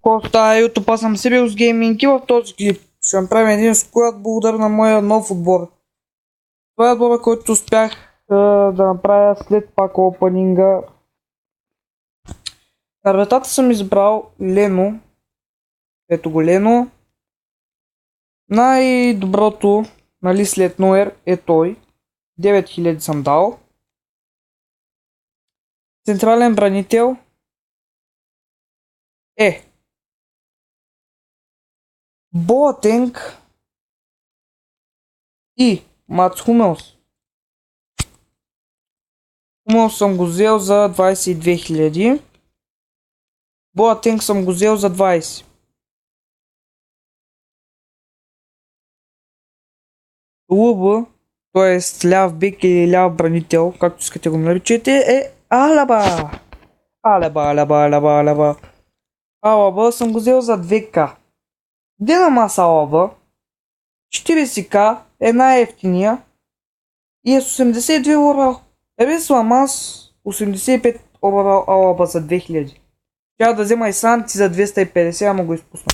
Коста YouTube, аз съм Сибирус Гейминг и в този клип ще направим един склад благодаря на моя нов отбор. Това е отбора, който успях да направя след пак опенинга. На вратата съм избрал Лено. Ето го Лено. Най-доброто, нали, след Ноер е той. 9000 съм дал. Централен бранител е Боатенг и Мац Хумелс. Хумелс съм го взел за 22 000. Боатенг съм го взел за 20. Луба, т.е. ляв бек или ляв бранител, както искате го наричате, е Алаба. Алаба съм го взел за 2к. Динамас Алаба 40к е най-ефтиния и е с 82 орал. Рис Ламас 85 орал Алаба за 2000. Трябва да взема и Санти за 250, ама го изпусна.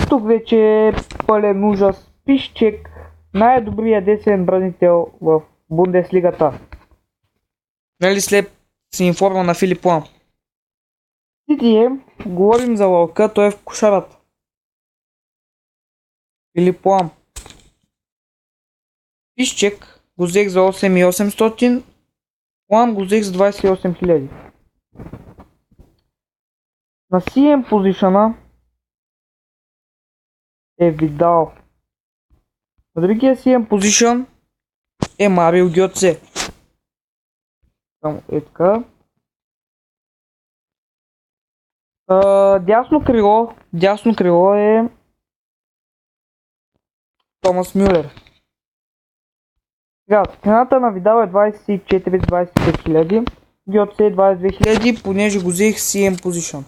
Тук вече е пълен ужас. Пишчек, най-добрият десен бранител в Бундеслигата. Нали след си информа на Филип Лам. Говорим за лълка, той е в кошарата. Филип Лам. Пишчек го взех за 8800. Лам го взех за 28 000. На CM позишъна е Видал. На другия CM позишън е Марио Гьоце. Само е така. Дясно крило е Томас Мюлер. Сега, цената на Видал е 24-25 000. Гьоце е 22 000, понеже го взех CM позишън.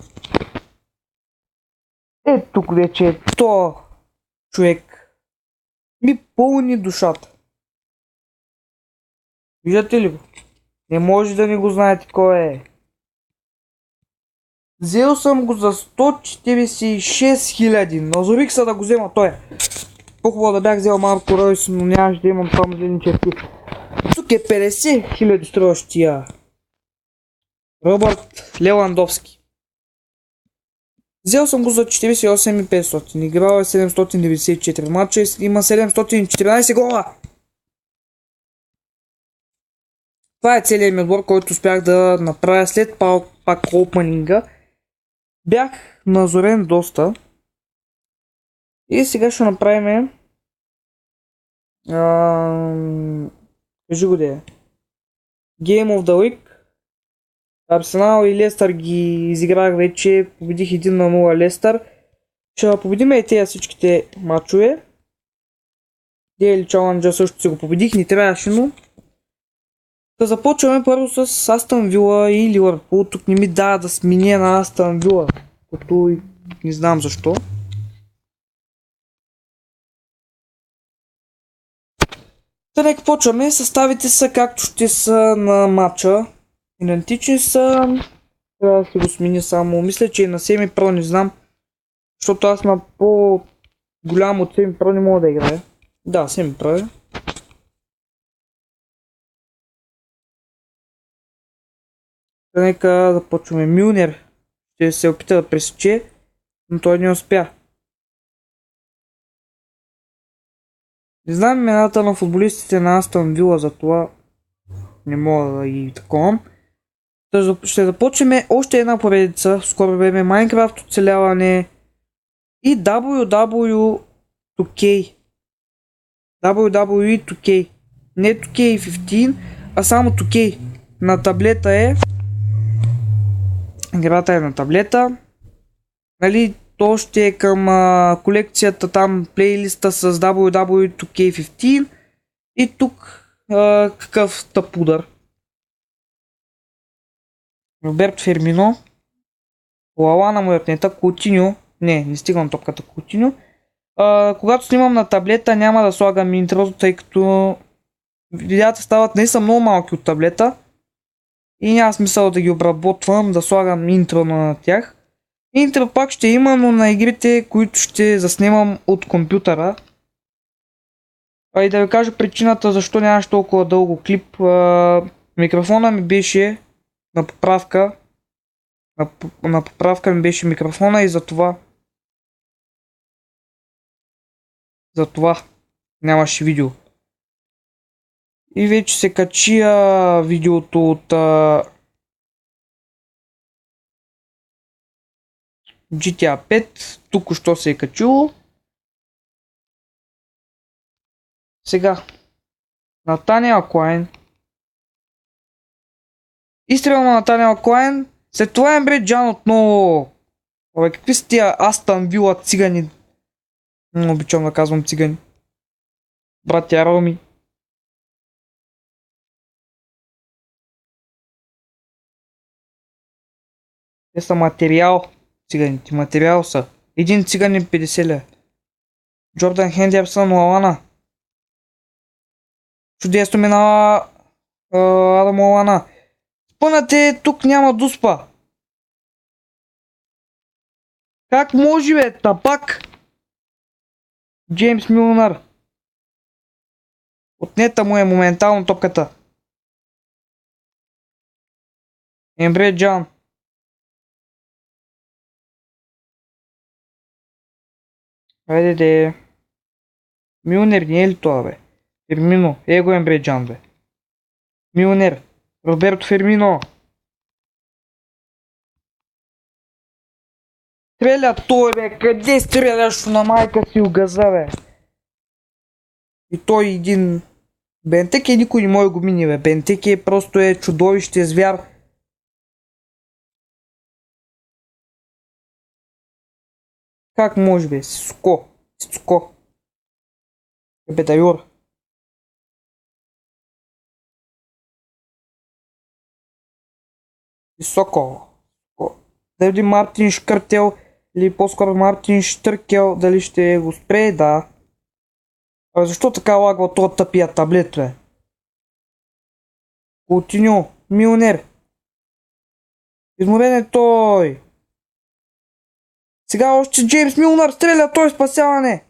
Е, тук вече е то човек ми пълни душата. Виждате ли го? Не може да не го знаете кой е. Взел съм го за 146 000. Назорих се да го взема той. По-хубаво да бях взел Марко Ройс, но нямаше да имам само зелени черти. Тук е 50 000 струващия Робърт Левандовски. Взел съм го за 48 500. Играл е 794 матча и има 714 гола. Това е целият ми отбор, който успях да направя след пак опенинга. Бях назорен доста. И сега ще направим кажи го де. Game of the Week. Арсенал и Лестър ги изиграх вече, победих 1-0 Лестър. Ще победим и тези всичките матчове. Дейли Чаленджа също си го победих, не трябваше, но... Да започваме първо с Астън Вила и Ливърпул. Тук не ми дава да сменя на Астън Вила, като не знам защо. Та нека почваме, съставите са както ще са на матча. Идентични са, трябва да си го сменя само, мисля, че на Semi Pro не знам, защото аз на по-голям от Semi Pro не мога да играя. Да, Semi Pro е. Нека започваме. Мюлнер ще се опита да пресече, но той не успя. Не знам имената на футболистите на Астън Вила, затова не мога да ги таковам. Ще започнем още една поредица, скоро време Майнкрафт оцеляване и WWE 2K. Не 2K15, а само 2K. На таблета е. Играта е на таблета. Нали, то ще е към колекцията там, плейлиста с WWE 2K15. И тук какъв тъпудър. Роберто Фермино, Лалана му отнета, Кутиньо, не стигам топката Кутиньо. Когато снимам на таблета няма да слагам интро, тъй като видеята стават наистина много малки от таблета и няма смисъл да ги обработвам, да слагам интро на тях. Интро пак ще има, но на игрите, които ще заснемам от компютъра. И да ви кажа причината защо нямаше толкова дълго клип. Микрофона ми беше на поправка. На поправка ми беше микрофона и затова нямаше видео. И вече се качи видеото от GTA 5. Току-що се е качило. Сега. Натаниел Клайн. Изстрел на Натаниел Клайн. След това Ембре Джан отново. Абе, какви са тия Астън Вила цигани? Обичам да казвам цигани. Братя Роми. Те са материал. Циганите. Материал са. Един циганин 50 ля. Джордан Хендерсън, Лалана. Чудесно минава Адам Лалана. Спънате, тук няма дуспа. Как може бе, тапак? Джеймс Милнар. Отнета му е моментално топката. Ембре Джан. Хайде де. Милнер не е ли това бе? Фермино. Его Ембре Джан бе. Милнер. Роберто Фермино. Стреля той бе. Къде стреляш на майка си угаза бе? И той един... Бентек никой не може го мини бе. Бентек просто е чудовище, звяр. Как може бе? Сиско. Бедайор. Високо. Дали Мартин Шкъртел или по-скоро Мартин Штъркел, дали ще го спре? Да. А защо така лагва този тъпия таблет бе? Кутиньо. Милнер. Изморен е той. Сега още Джеймс Милнар стреля, той спасяване.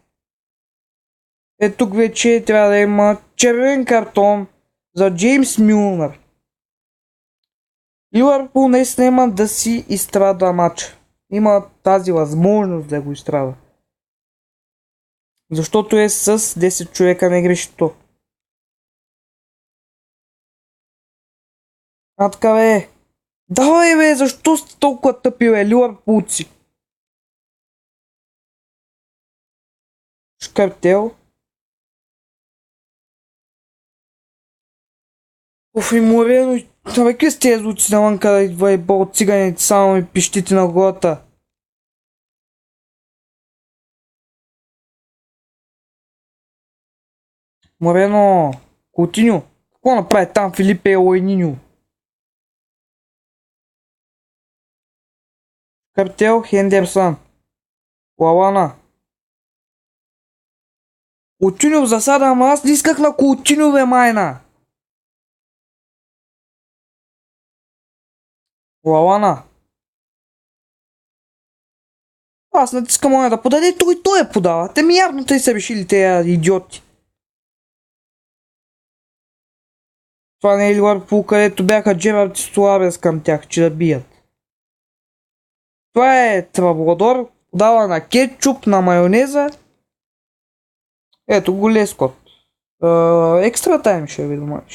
Е, тук вече трябва да има червен картон за Джеймс Милнар. Ливърпул наистина има да си изстрада матч. Има тази възможност да го изстрада. Защото е с 10 човека не грешито. А така бе. Давай бе, защо сте толкова тъпи бе, ливърпулци? Шкартел. Оф и Морено. Абе, какви сте тези звуци навън, къде идва и бол циганите, само ми пищите на главата. Морено. Кутиньо. Какво направи там Филипе Лойниньо? Картел Хендерсън. Лалана. Кутиньо в засада, ама аз не исках на Кутиньо бе, майна. Лалана. Аз натискам оня да подаде, той я подава. Те ми явно тъй са решили тези идиоти. Това не е Ливърпул, където бяха Джерард и Суарес към тях, че да бият. Това е Трабладор, подава на кетчуп, на майонеза. Ето го Лескот. Екстра тайм ще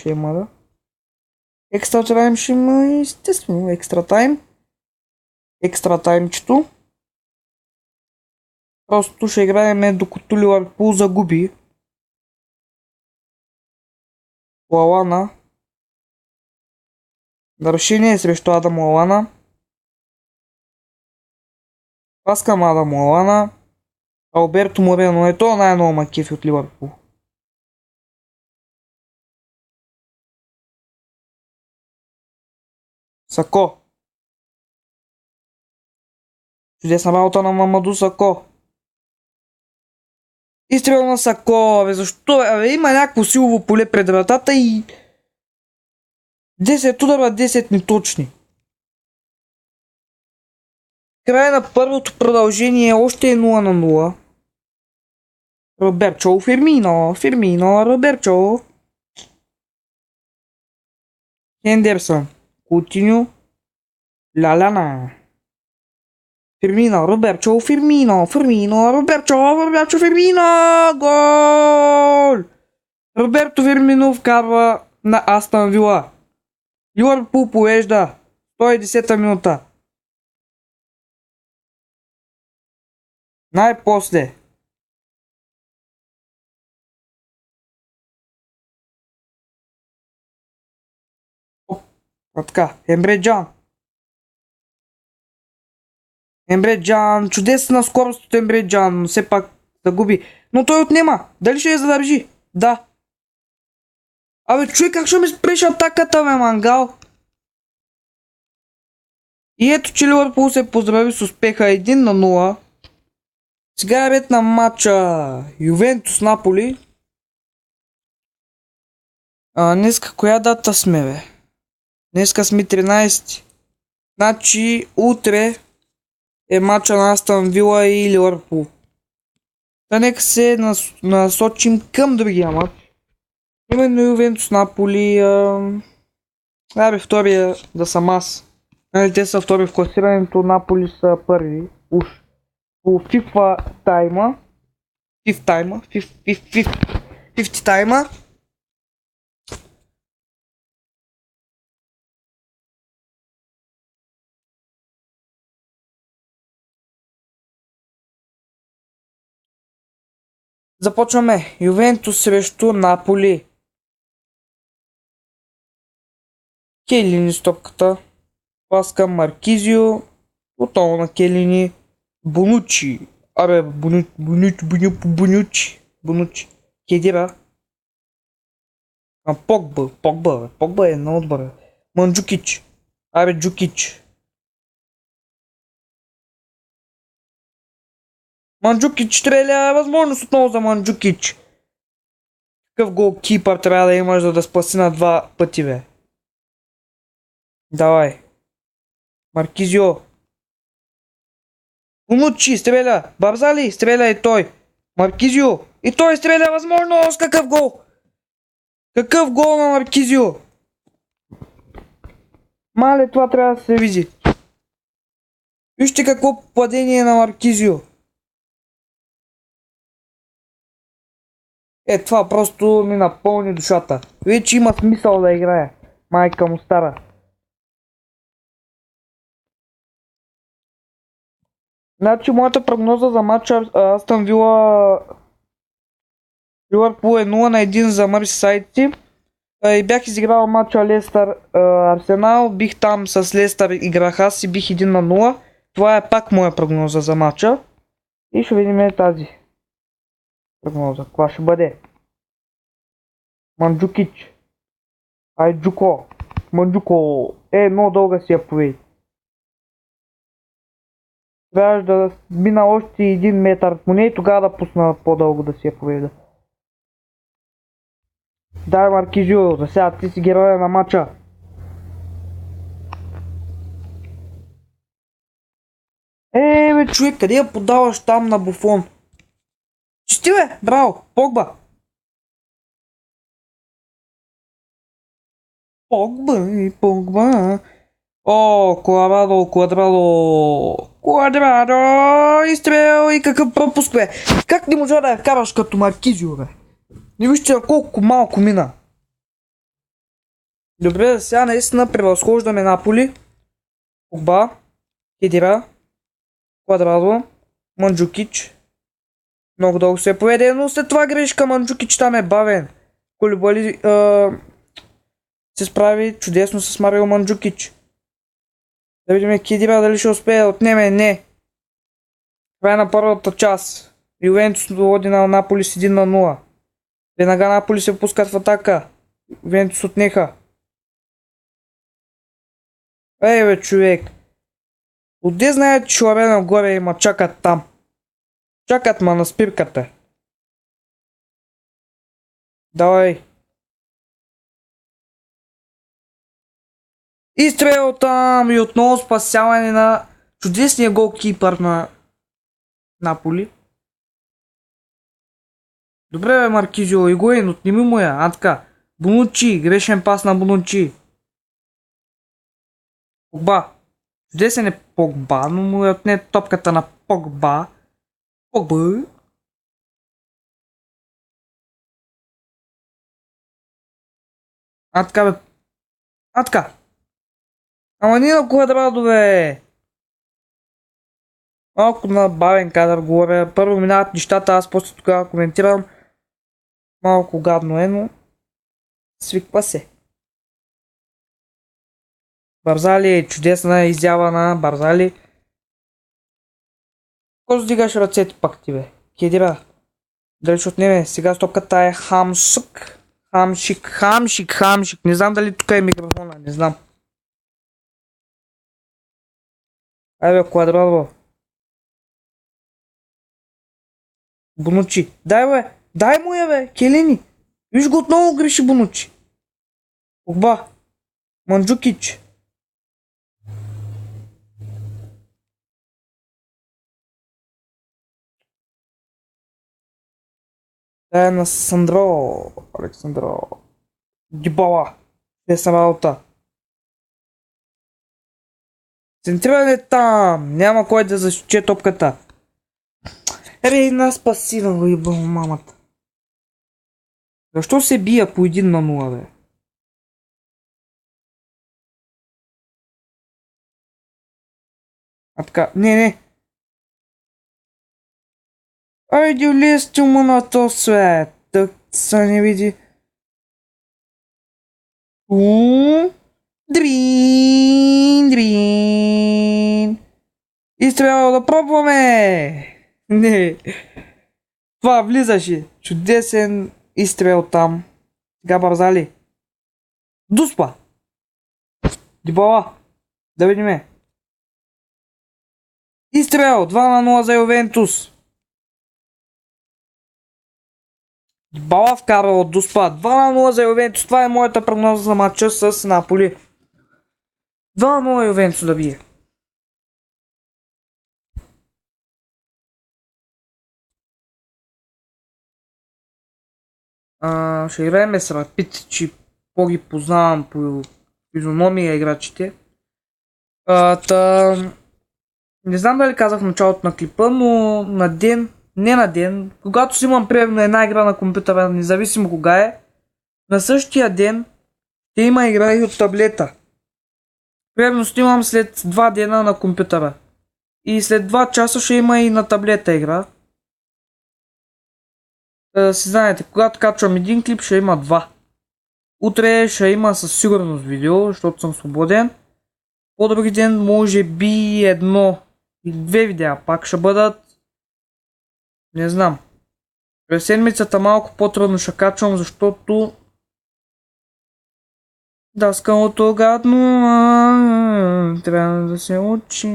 има, да. Екстра тайм ще има, естествено, екстра тайм. Екстра таймчето. Просто ще играем докато Ливърпул загуби. Лалана. Нарушение срещу Адам Лалана. Аз към Адам Лалана. Алберто Морено е то най-ново макефи от Ливърпул. Сако. Чудесна работа на Мамаду Сако. Изстрел на Сако, бе, защо? Абе, има някакво силово поле пред вратата и 10 удара, 10 неточни. Край на първото продължение още е 0-0. Роберчо, Фирмино, Роберчо. Хендерсон, Кутиньо, Ляляна. Роберчо, Роберчо, Фирмино, гол! Роберто Фирмино вкарва на Астън Вила. Ливърпул поежда 110-та минута. Най-после. Така, Емре Джан, чудесна скорост от Емре Джан, но все пак загуби. Но той отнема. Дали ще я задържи? Да. Абе, човек, как ще ми спреш атаката, бе, мангал? И ето, че Ливърпул се поздрави с успеха 1-0. Сега е ред на матча Ювентус Наполи. Днеска коя дата сме, бе? Днеска сме 13. Значи утре е матча на Астън Вила и Ливърпул. Та нека се насочим към другия матч. Именно Ювентус Наполи. Абе, втория да съм аз. Нали, те са втори в класирането, Наполи са първи. Уж. По FIFA тайма. 50 тайма. Започваме. Ювентус срещу Наполи. Келини с топката. Пас към Маркизио. Отново на Келини. Бонучи. Абе, Бонучи. Кедира. Погба е на отбора. Манджукич. Абе, Джукич. Манджукич стреля, възможност отново за Манджукич. Какъв голкипър трябва да имаш, за да спаси на два пъти, бе? Давай. Маркизио. Бонучи, стреля. Барзали, стреля и той. Маркизио. И той стреля, възможност. Какъв гол? Какъв гол на Маркизио? Мале, това трябва да се види. Вижте какво попадение на Маркизио. Това просто ми напълни душата. Вече има смисъл да играе. Майка му стара. Значи моята прогноза за матча Астън Вила Ливърпул е 0-1 за Мърсисайдци. И бях изиграл матча Лестър Арсенал. Бих там с Лестър играх аз и бих 1-0. Това е пак моя прогноза за матча. И ще видим тази прогноза. Каква ще бъде? Манджукич. Айджуко. Манджуко. Много дълга си я поведи. Трябваше да мина още 1 метър поне и тогава да пусна по-дълго да си я поведа. Дай, Маркизио, за сега ти си героя на матча. Бе, човек, къде я подаваш там на Буфон? Чисти, бе, браво, Погба. Погба. О, Квадрадо, изстрел и какъв пропуск, бе. Как не можа да я караш като Маркизио, бе? Не вижте на колко малко мина. Добре, сега наистина превъзхождаме Наполи. Погба, Хедира, Квадрадо, Манджукич. Много дълго се поведе, но след това грешка. Манджукич там е бавен. Колибали се справи чудесно с Марио Манджукич. Да видим Хедира дали ще успее да отнеме. Не. Това е на първата част. Ювентус води на Наполи с 1-0. Веднага Наполи се пускат в атака. Ювентус отнеха. Бе, човек. Отде знаят, че Лорена горе има, чакат там. Чакат ма на спирката. Давай. Изстрел там и отново спасяване на Чудесният голкипър на Наполи. Добре, бе, Маркизио, Игуейн, отнеми му я. А така. Бонучи, грешен пас на Бонучи. Погба. Чудесен е Погба, но му е отне топката на Погба. Погба. А така, бе. А така. Ама ние на Квадрадо, бе. Малко на бавен кадър говоря. Първо минават нещата, аз после тогава коментирам. Малко гадно е, но свиква се. Барзали, чудесна изява на Барзали. Какво сдигаш ръцете пак ти, бе? Кедира. Дали ще отнеме? Сега стопката е Хамшик. Хамшик. Не знам дали тук е микрофона, не знам. Айде, бе, Квадрадо. Бонучи. Дай, бе. Дай му я, бе. Келини. Виж го, отново греши Бонучи. Погба. Манджукич. Дай на Сандро. Александро. Дибала. Десна работа. Центриране там. Няма кой да защити топката. Рейна спасива, въйбал мамата. Защо се бия по 1-0, бе? А така, не. Айде влезте му на то свет. Так са не види. Дрин. Изтребало да пробваме. Не. Това влизаше. Чудесен изстрел там. Сега Барзали. Дуспа. Дибала. Да видиме. Изстрел. 2-0 за Ювентус. Дибала вкара от Дуспа. 2-0 за Ювентус. Това е моята прогноза за матча с Наполи. 2-0 Ювентус да бие. Ще играем с Рапид, че по-ги познавам по физиономия играчите. Не знам дали казах в началото на клипа, но не на ден, когато си имам примерно една игра на компютъра, независимо кога е, на същия ден ще има игра и от таблета. Примерно снимам след 2 дена на компютъра. И след 2 часа ще има и на таблета игра. Да си знаете, когато качвам един клип, ще има 2. Утре ще има със сигурност видео, защото съм свободен. По-други ден може би 1 или 2 видеа пак ще бъдат. Не знам. През седмицата малко по-трудно ще качвам, защото даскалото гадно трябва да се учи.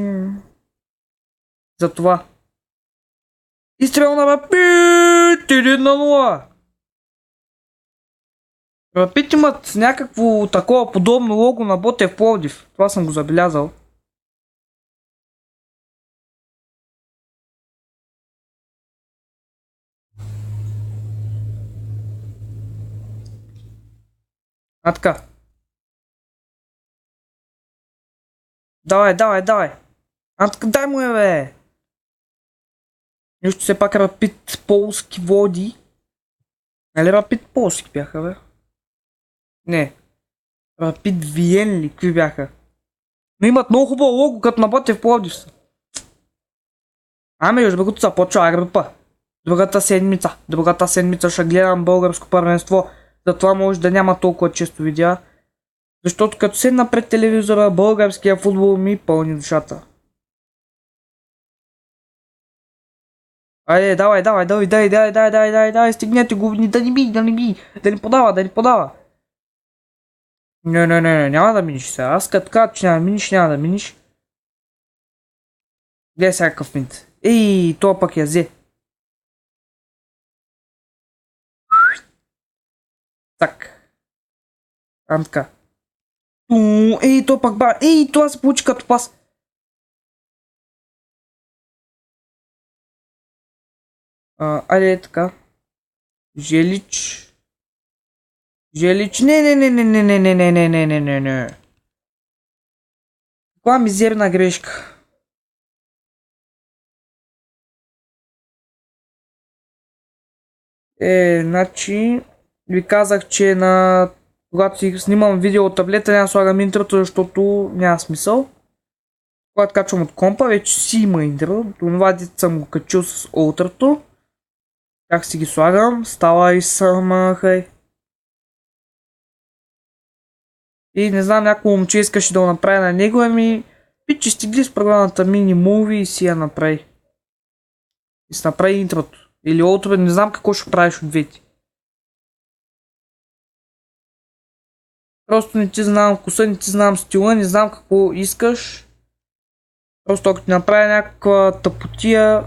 Затова. Изстрел на Рапид! 1-0! Рапид имат някакво такова подобно лого на Ботев Пловдив. Това съм го забелязал. А така. Давай. А така, дай му я, бе! Нищо все пак Рапид Полски води. Нали Рапид Полски бяха, бе? Не. Рапид Виен ли? Какви бяха? Но имат много хубаво лого, като на Ботев Пловдив. Ами, между другото започва Агрипа. Другата седмица ще гледам българско първенство. Затова може да няма толкова често видеа. Защото като седна пред телевизора, българския футбол ми пълни душата. Айде, давай, стигнете го, да ни би, да ни подава. Не, няма да миниш сега. Аз като кажа, че няма да миниш. Гледай сега какъв минт. Ей, това пък я взе. Так. Така. Ей, то пак ба. Ей, това се получи като пас. Айде така. Желич. Желич. Не. Каква мизерна грешка. Значи ви казах, че когато си снимам видео от таблета, няма слагам интрото, защото няма смисъл. Когато качвам от компа, вече си има интро. Това дете съм го качил с утрото. Как си ги слагам? Става и самахай. И не знам, някой момче искаше да го направи на него, ами пичи стигли с програмата Mini Movie и си я направи. И си направи интрото. Или утро, не знам какво ще правиш от двете. Просто не ти знам вкуса, не ти знам стила, не знам какво искаш. Просто ако ти направя някаква тъпотия,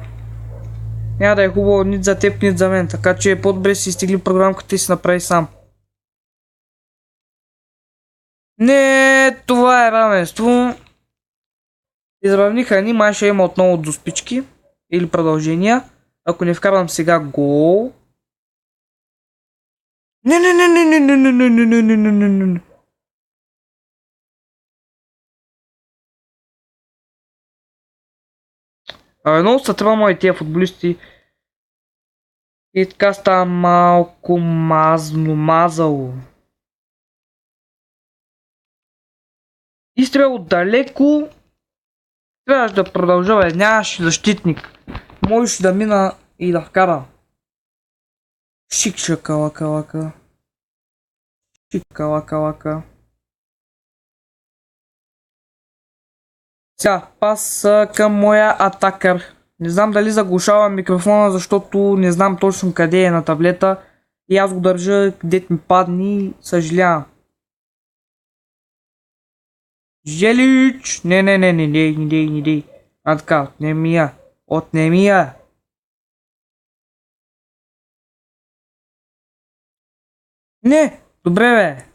няма да е хубаво нито за теб, нито за мен. Така че е по-добре си изтегли програмката и си направи сам. Не, това е равенство. Изравниха ни, май ще има отново до спички. Или продължения. Ако не вкарвам сега гол. Не. Много са тръма и тия футболисти. И така става малко мазало. Изстрел отдалеко. Трябваше да продължава, нямаше защитник. Можеш да мина и да вкара. Шик шакалака. Шикалака. Сега, пас към моя атакър. Не знам дали заглушавам микрофона, защото не знам точно къде е на таблета. И аз го държа където ми падни, съжалявам. Желич! Не дей. А така, отнеми я. Не, добре бе.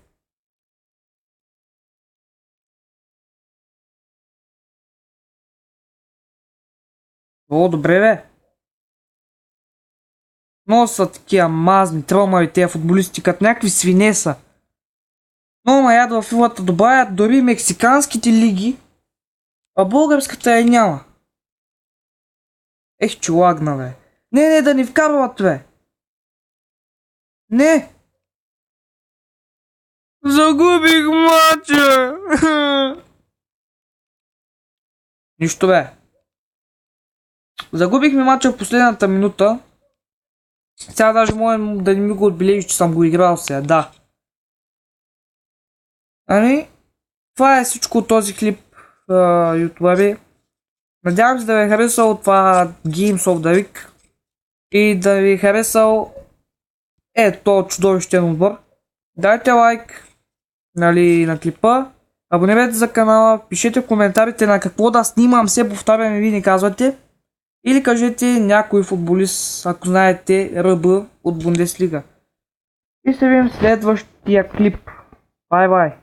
О, добре бе. Но са такива мазни, тромави тези футболисти, като някакви свине са. Но маят във филата добавят дори мексиканските лиги, а българската я няма. Че лагна бе. Не, да ни вкарват бе. Не. Загубих мача. Нищо бе. Загубихме мача в последната минута. Сега даже можем да не ми го отбележи, че съм го играл сега, да. Ами, това е всичко от този клип, ютубъри. Надявам се да ви е харесал това Games of the Week и да ви е харесал този чудовищен отбор. Дайте лайк, на клипа, абонирайте за канала, пишете в коментарите на какво да снимам, се повтарям и ви не казвате. Или кажете някой футболист, ако знаете, РБ от Бундеслига. И се видим в следващия клип. Бай!